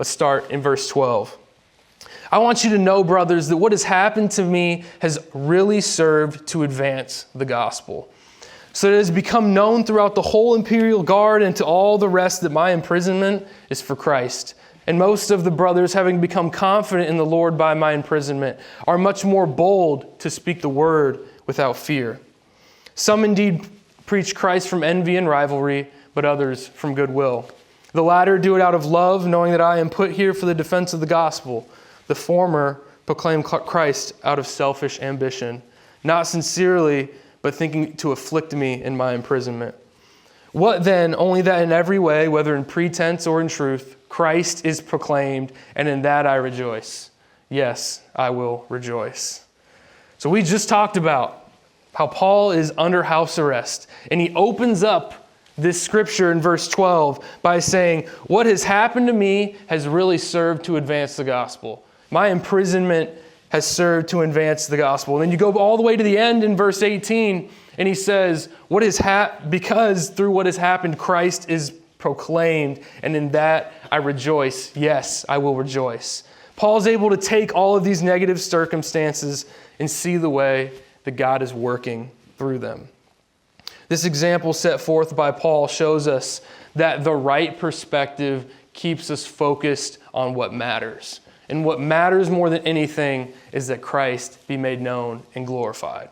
Let's start in verse 12. I want you to know, brothers, that what has happened to me has really served to advance the gospel. So that it has become known throughout the whole imperial guard and to all the rest that my imprisonment is for Christ. And most of the brothers, having become confident in the Lord by my imprisonment, are much more bold to speak the word without fear. Some indeed preach Christ from envy and rivalry, but others from goodwill. The latter do it out of love, knowing that I am put here for the defense of the gospel. The former proclaim Christ out of selfish ambition, not sincerely, but thinking to afflict me in my imprisonment. What then? Only that in every way, whether in pretense or in truth, Christ is proclaimed, and in that I rejoice. Yes, I will rejoice. So we just talked about how Paul is under house arrest, and he opens up this scripture in verse 12 by saying, what has happened to me has really served to advance the gospel. My imprisonment has served to advance the gospel. And then you go all the way to the end in verse 18, and he says, because through what has happened, Christ is proclaimed, and in that I rejoice. Yes, I will rejoice. Paul's able to take all of these negative circumstances and see the way that God is working through them. This example set forth by Paul shows us that the right perspective keeps us focused on what matters. And what matters more than anything is that Christ be made known and glorified.